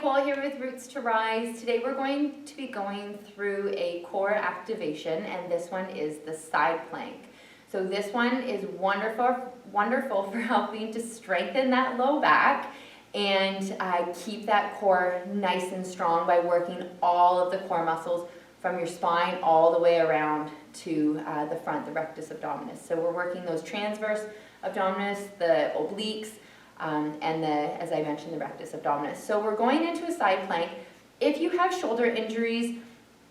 Nicole here with Roots to Rise. Today we're going to be going through a core activation, and this one is the side plank. So this one is wonderful for helping to strengthen that low back and keep that core nice and strong by working all of the core muscles from your spine all the way around to the front, the rectus abdominis. So we're working those transverse abdominis, the obliques, and as I mentioned, the rectus abdominis. So we're going into a side plank. If you have shoulder injuries,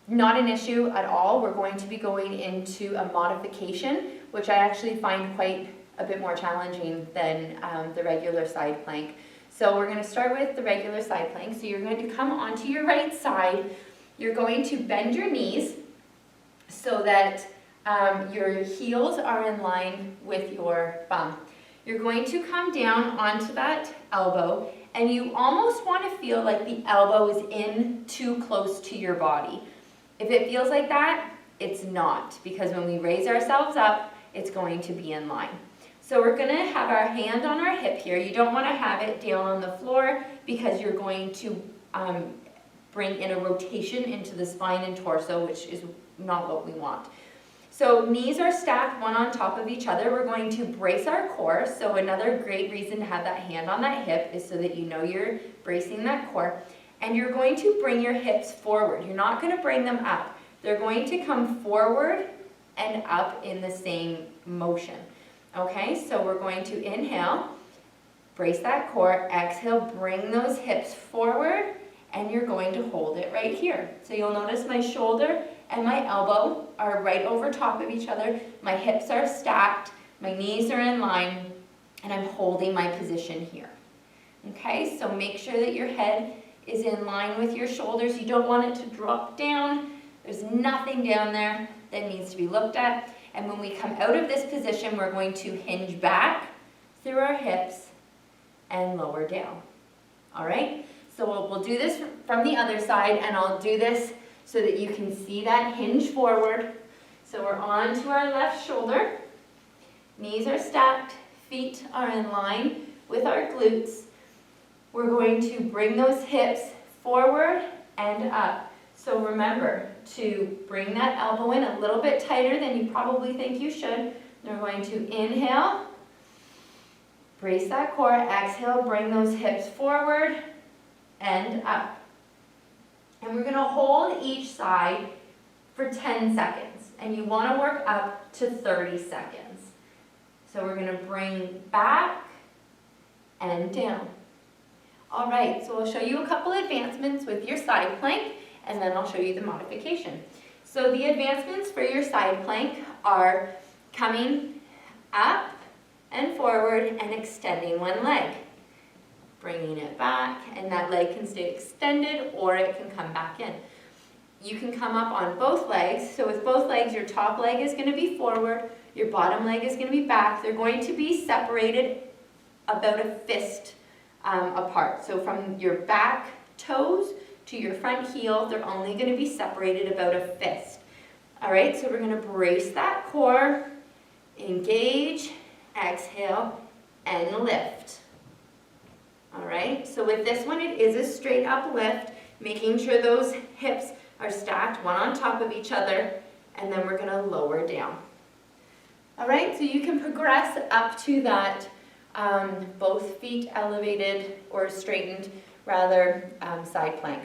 not an issue at all. We're going to be going into a modification, which I actually find quite a bit more challenging than the regular side plank. So we're going to start with the regular side plank. So you're going to come onto your right side. You're going to bend your knees so that your heels are in line with your bum. You're going to come down onto that elbow, and you almost want to feel like the elbow is in too close to your body. If it feels like that, it's not, because when we raise ourselves up, it's going to be in line. So we're going to have our hand on our hip here. You don't want to have it down on the floor because you're going to bring in a rotation into the spine and torso, which is not what we want. So knees are stacked one on top of each other. We're going to brace our core. So another great reason to have that hand on that hip is so that you know you're bracing that core. And you're going to bring your hips forward. You're not going to bring them up. They're going to come forward and up in the same motion. Okay, so we're going to inhale, brace that core, exhale, bring those hips forward, and you're going to hold it right here. So you'll notice my shoulder and my elbow are right over top of each other. My hips are stacked, my knees are in line, and I'm holding my position here. Okay, so make sure that your head is in line with your shoulders. You don't want it to drop down. There's nothing down there that needs to be looked at. And when we come out of this position, we're going to hinge back through our hips and lower down. All right? So we'll do this from the other side, and I'll do this so that you can see that hinge forward. So we're on to our left shoulder. Knees are stacked, feet are in line with our glutes. We're going to bring those hips forward and up. So remember to bring that elbow in a little bit tighter than you probably think you should. We're going to inhale, brace that core, exhale, bring those hips forward and up. And we're going to hold each side for 10 seconds. And you want to work up to 30 seconds. So we're going to bring back and down. All right, so I'll show you a couple advancements with your side plank, and then I'll show you the modification. So the advancements for your side plank are coming up and forward and extending one leg. Bringing it back, and that leg can stay extended or it can come back in. You can come up on both legs. So with both legs, your top leg is going to be forward, your bottom leg is going to be back. They're going to be separated about a fist apart. So from your back toes to your front heel, they're only going to be separated about a fist. All right, so we're going to brace that core, engage, exhale, and lift. All right, so with this one, it is a straight up lift, making sure those hips are stacked one on top of each other, and then we're going to lower down. All right, so you can progress up to that both feet elevated or straightened, rather, side plank.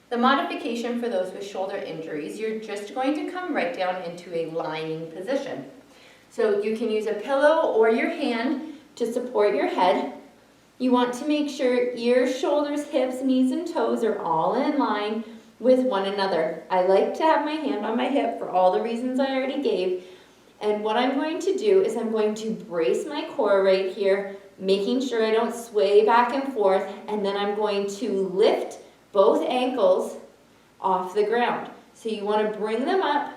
The modification for those with shoulder injuries, you're just going to come right down into a lying position. So you can use a pillow or your hand to support your head. You want to make sure ears, shoulders, hips, knees, and toes are all in line with one another. I like to have my hand on my hip for all the reasons I already gave. And what I'm going to do is I'm going to brace my core right here, making sure I don't sway back and forth, and then I'm going to lift both ankles off the ground. So you want to bring them up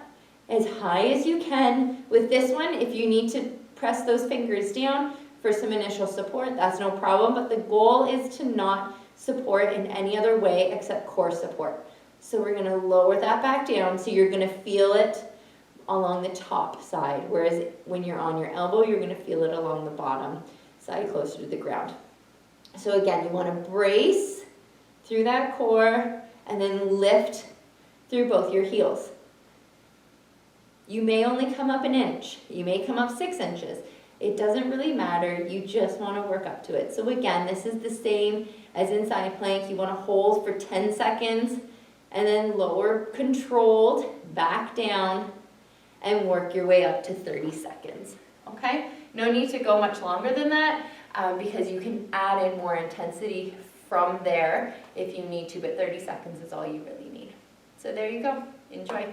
as high as you can. With this one, if you need to press those fingers down for some initial support, that's no problem, but the goal is to not support in any other way except core support. So we're going to lower that back down, so you're going to feel it along the top side, whereas when you're on your elbow, you're going to feel it along the bottom side closer to the ground. So again, you want to brace through that core, and then lift through both your heels. You may only come up an inch. You may come up 6 inches. It doesn't really matter. You just want to work up to it. So again, this is the same as in side plank. You want to hold for 10 seconds and then lower controlled, back down, and work your way up to 30 seconds. Okay? No need to go much longer than that because you can add in more intensity from there if you need to, but 30 seconds is all you really need. So there you go. Enjoy.